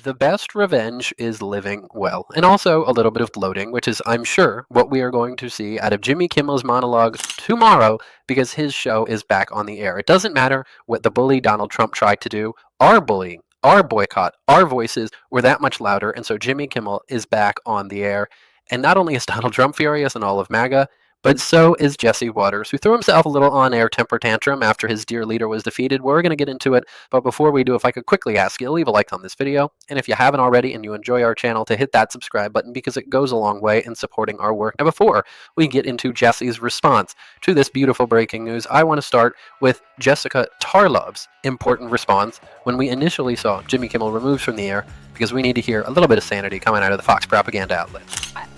The best revenge is living well, and also a little bit of bloating, which is, I'm sure, what we are going to see out of Jimmy Kimmel's monologue tomorrow, because his show is back on the air. It doesn't matter what the bully Donald Trump tried to do. Our bullying, our boycott, our voices were that much louder, and so Jimmy Kimmel is back on the air. And not only is Donald Trump furious and all of MAGA, but so is Jesse Waters, who threw himself a little on-air temper tantrum after his dear leader was defeated. We're going to get into it, but before we do, if I could quickly ask you to leave a like on this video, and if you haven't already and you enjoy our channel, to hit that subscribe button, because it goes a long way in supporting our work. Now, before we get into Jesse's response to this beautiful breaking news, I want to start with Jessica Tarlov's important response when we initially saw Jimmy Kimmel removed from the air, because we need to hear a little bit of sanity coming out of the Fox propaganda outlet.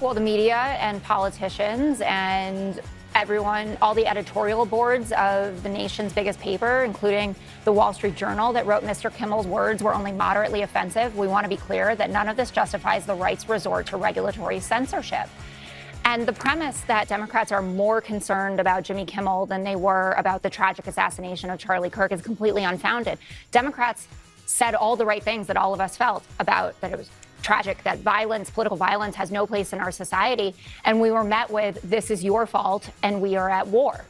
Well, the media and politicians and everyone, all the editorial boards of the nation's biggest paper, including the Wall Street Journal, that wrote Mr. Kimmel's words were only moderately offensive. We want to be clear that none of this justifies the right's resort to regulatory censorship. And the premise that Democrats are more concerned about Jimmy Kimmel than they were about the tragic assassination of Charlie Kirk is completely unfounded. Democrats said all the right things that all of us felt about, that it was tragic, that violence, political violence, has no place in our society. And we were met with, this is your fault, and we are at war.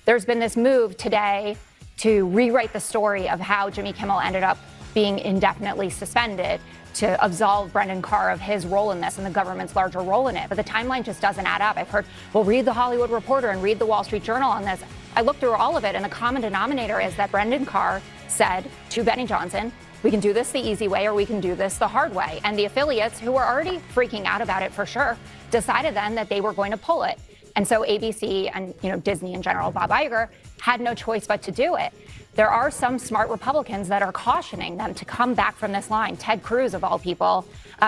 There's been this move today to rewrite the story of how Jimmy Kimmel ended up being indefinitely suspended, to absolve Brendan Carr of his role in this and the government's larger role in it. But the timeline just doesn't add up. I've heard, well, read the Hollywood Reporter and read the Wall Street Journal on this. I looked through all of it, and the common denominator is that Brendan Carr said to Benny Johnson, we can do this the easy way or we can do this the hard way. And the affiliates, who were already freaking out about it for sure, decided then that they were going to pull it. And so ABC and Disney in general, Bob Iger, had no choice but to do it. There are some smart Republicans that are cautioning them to come back from this line. Ted Cruz, of all people,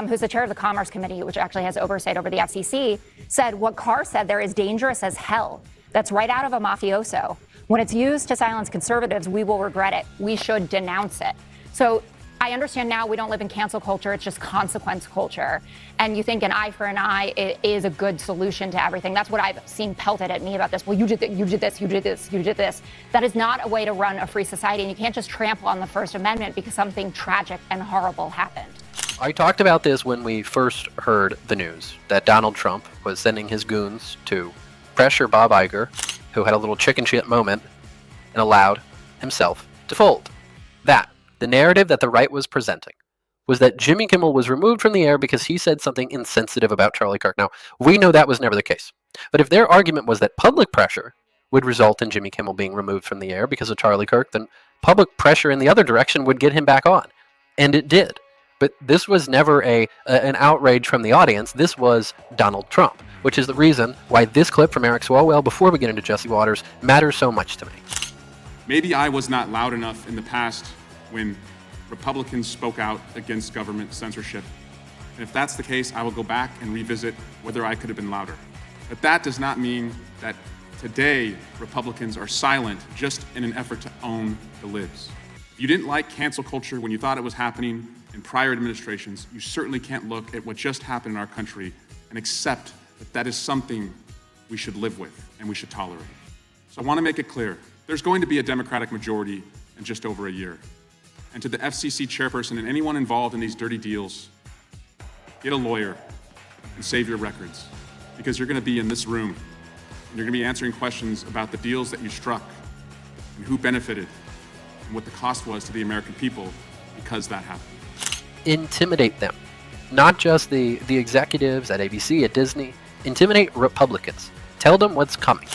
who's the chair of the Commerce Committee, which actually has oversight over the FCC, said what Carr said there is dangerous as hell. That's right out of a mafioso. When it's used to silence conservatives, we will regret it. We should denounce it. So I understand now we don't live in cancel culture. It's just consequence culture. And you think an eye for an eye is a good solution to everything. That's what I've seen pelted at me about this. Well, you did this, you did this, you did this, you did this. That is not a way to run a free society. And you can't just trample on the First Amendment because something tragic and horrible happened. I talked about this when we first heard the news that Donald Trump was sending his goons to pressure Bob Iger, who had a little chicken shit moment and allowed himself to fold. That the narrative that the right was presenting was that Jimmy Kimmel was removed from the air because he said something insensitive about Charlie Kirk. Now, we know that was never the case. But if their argument was that public pressure would result in Jimmy Kimmel being removed from the air because of Charlie Kirk, then public pressure in the other direction would get him back on. And it did. But this was never an outrage from the audience. This was Donald Trump, which is the reason why this clip from Eric Swalwell, before we get into Jesse Waters, matters so much to me. Maybe I was not loud enough in the past when Republicans spoke out against government censorship. And if that's the case, I will go back and revisit whether I could have been louder. But that does not mean that today Republicans are silent just in an effort to own the libs. If you didn't like cancel culture when you thought it was happening in prior administrations, you certainly can't look at what just happened in our country and accept that that is something we should live with and we should tolerate. So I want to make it clear, there's going to be a Democratic majority in just over a year. And to the FCC chairperson and anyone involved in these dirty deals, get a lawyer and save your records, because you're going to be in this room and you're going to be answering questions about the deals that you struck and who benefited and what the cost was to the American people because that happened. Intimidate them. Not just the executives at ABC, at Disney. Intimidate Republicans. Tell them what's coming.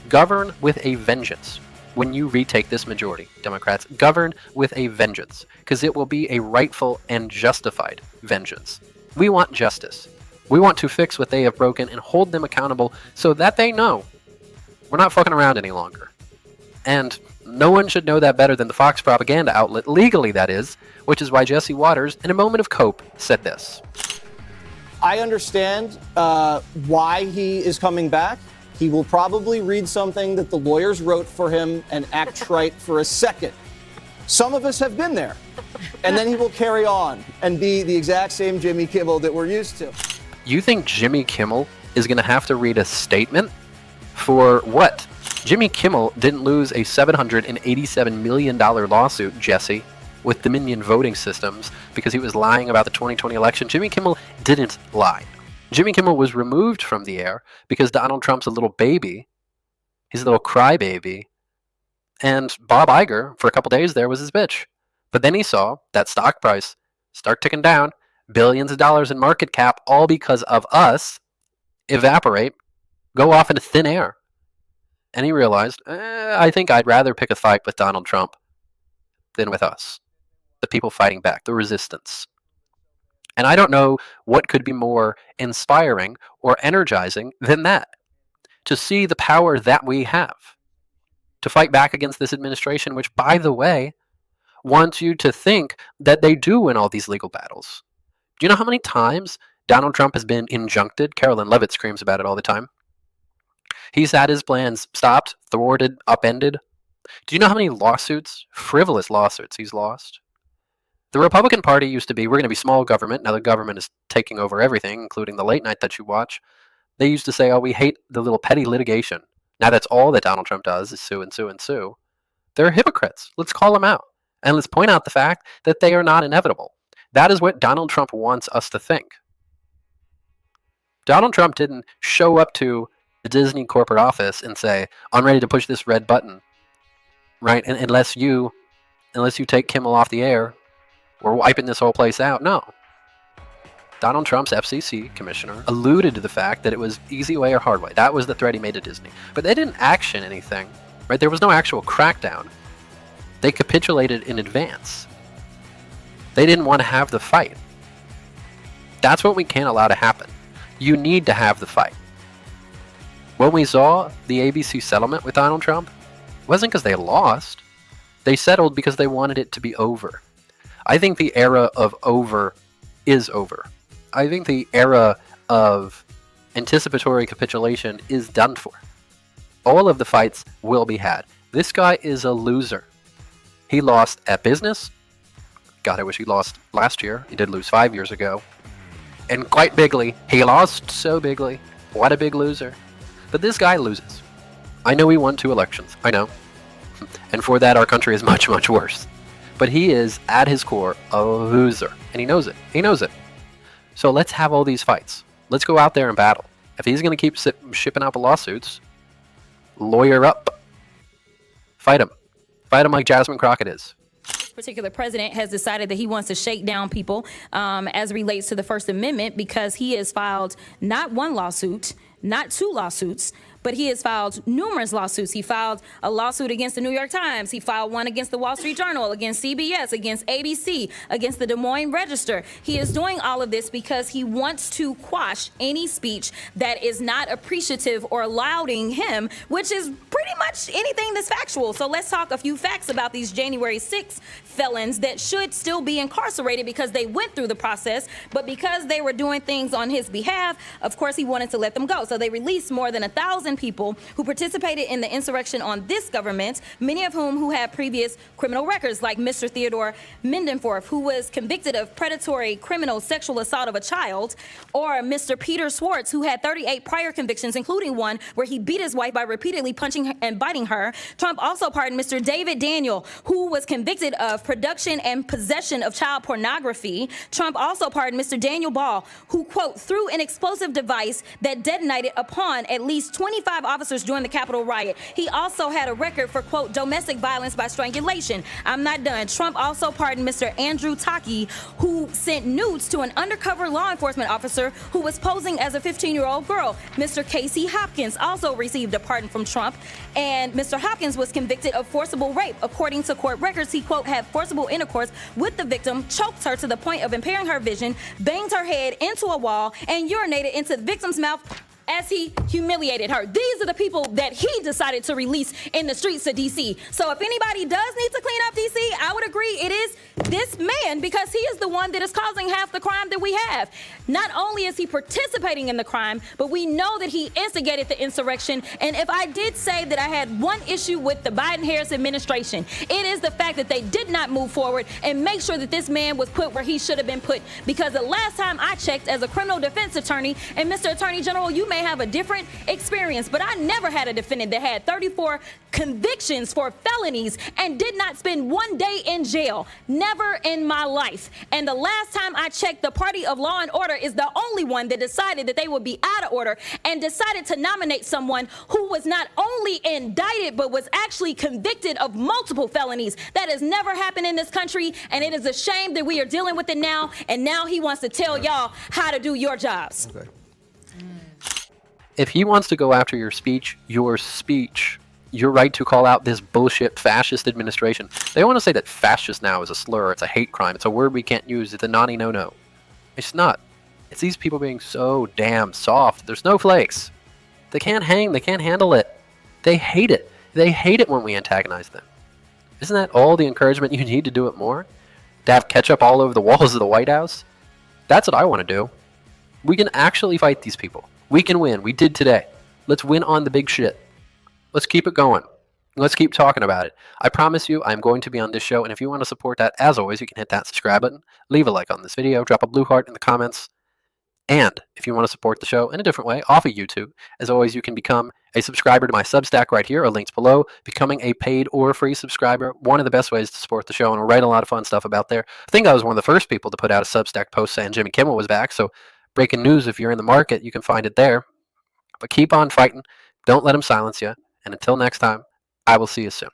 Govern with a vengeance. When you retake this majority, Democrats, govern with a vengeance, because it will be a rightful and justified vengeance. We want justice. We want to fix what they have broken and hold them accountable so that they know we're not fucking around any longer. And no one should know that better than the Fox propaganda outlet, legally that is, which is why Jesse Waters, in a moment of cope, said this. I understand why he is coming back. He will probably read something that the lawyers wrote for him and act trite for a second. Some of us have been there. And then he will carry on and be the exact same Jimmy Kimmel that we're used to. You think Jimmy Kimmel is going to have to read a statement? For what? Jimmy Kimmel didn't lose a $787 million lawsuit, Jesse. with Dominion voting systems because he was lying about the 2020 election. Jimmy Kimmel didn't lie. Jimmy Kimmel was removed from the air because Donald Trump's a little baby. He's a little crybaby. And Bob Iger, for a couple days there, was his bitch. But then he saw that stock price start ticking down, billions of dollars in market cap, all because of us, evaporate, go off into thin air. And he realized, I think I'd rather pick a fight with Donald Trump than with us, the people fighting back, the resistance. And I don't know what could be more inspiring or energizing than that, to see the power that we have to fight back against this administration, which, by the way, wants you to think that they do win all these legal battles. Do you know how many times Donald Trump has been injuncted? Carolyn Levitt screams about it all the time. He's had his plans stopped, thwarted, upended. Do you know how many lawsuits, frivolous lawsuits, he's lost? The Republican Party used to be, we're going to be small government. Now the government is taking over everything, including the late night that you watch. They used to say, oh, we hate the little petty litigation. Now that's all that Donald Trump does is sue and sue and sue. They're hypocrites. Let's call them out. And let's point out the fact that they are not inevitable. That is what Donald Trump wants us to think. Donald Trump didn't show up to the Disney corporate office and say, I'm ready to push this red button, right? And unless you take Kimmel off the air, we're wiping this whole place out. No. Donald Trump's FCC commissioner alluded to the fact that it was easy way or hard way. That was the threat he made to Disney. But they didn't action anything, right? There was no actual crackdown. They capitulated in advance. They didn't want to have the fight. That's what we can't allow to happen. You need to have the fight. When we saw the ABC settlement with Donald Trump, it wasn't because they lost. They settled because they wanted it to be over. I think the era of over is over. I think the era of anticipatory capitulation is done for. All of the fights will be had. This guy is a loser. He lost at business. God, I wish he lost last year. He did lose 5 years ago. And quite bigly. He lost so bigly. What a big loser. But this guy loses. I know he won 2 elections. I know. And for that, our country is much, much worse. But he is, at his core, a loser. And he knows it. He knows it. So let's have all these fights. Let's go out there and battle. If he's going to keep shipping out the lawsuits, lawyer up. Fight him. Fight him like Jasmine Crockett is. Particular president has decided that he wants to shake down people as relates to the First Amendment because he has filed not 1 lawsuit, not 2 lawsuits, but he has filed numerous lawsuits. He filed a lawsuit against the New York Times. He filed one against the Wall Street Journal, against CBS, against ABC, against the Des Moines Register. He is doing all of this because he wants to quash any speech that is not appreciative or lauding him, which is pretty much anything that's factual. So let's talk a few facts about these January 6th felons that should still be incarcerated because they went through the process, but because they were doing things on his behalf, of course, he wanted to let them go. So they released more than 1,000 people who participated in the insurrection on this government, many of whom had previous criminal records, like Mr. Theodore Mendenforth, who was convicted of predatory criminal sexual assault of a child, or Mr. Peter Schwartz, who had 38 prior convictions, including one where he beat his wife by repeatedly punching her and biting her. Trump also pardoned Mr. David Daniel, who was convicted of production and possession of child pornography. Trump also pardoned Mr. Daniel Ball, who, quote, threw an explosive device that detonated upon at least 25 officers during the Capitol riot. He also had a record for, quote, domestic violence by strangulation. I'm not done. Trump also pardoned Mr. Andrew Taki, who sent nudes to an undercover law enforcement officer who was posing as a 15-year-old girl. Mr. Casey Hopkins also received a pardon from Trump, and Mr. Hopkins was convicted of forcible rape. According to court records, he, quote, had forcible intercourse with the victim, choked her to the point of impairing her vision, banged her head into a wall, and urinated into the victim's mouth as he humiliated her. These are the people that he decided to release in the streets of D.C. So if anybody does need to clean up D.C., I would agree it is this man, because he is the one that is causing half the crime that we have. Not only is he participating in the crime, but we know that he instigated the insurrection. And if I did say that I had one issue with the Biden-Harris administration, it is the fact that they did not move forward and make sure that this man was put where he should have been put. Because the last time I checked as a criminal defense attorney, and Mr. Attorney General, you may have a different experience, but I never had a defendant that had 34 convictions for felonies and did not spend 1 day in jail. Never. ever in my life. And the last time I checked, the party of law and order is the only one that decided that they would be out of order and decided to nominate someone who was not only indicted, but was actually convicted of multiple felonies. That has never happened in this country, and it is a shame that we are dealing with it now, and now he wants to tell y'all how to do your jobs. Okay. If he wants to go after your speech, you're right to call out this bullshit fascist administration. They want to say that fascist now is a slur, it's a hate crime, it's a word we can't use, it's a naughty no-no. It's not. It's these people being so damn soft. They're snowflakes. They can't hang, they can't handle it. They hate it. They hate it when we antagonize them. Isn't that all the encouragement you need to do it more? To have ketchup all over the walls of the White House? That's what I want to do. We can actually fight these people. We can win. We did today. Let's win on the big shit. Let's keep it going. Let's keep talking about it. I promise you I'm going to be on this show, and if you want to support that, as always, you can hit that subscribe button, leave a like on this video, drop a blue heart in the comments, and if you want to support the show in a different way, off of YouTube, as always, you can become a subscriber to my Substack right here, or links below. Becoming a paid or free subscriber, one of the best ways to support the show, and we'll write a lot of fun stuff about there. I think I was one of the first people to put out a Substack post saying Jimmy Kimmel was back, so breaking news, if you're in the market, you can find it there. But keep on fighting. Don't let them silence you. And until next time, I will see you soon.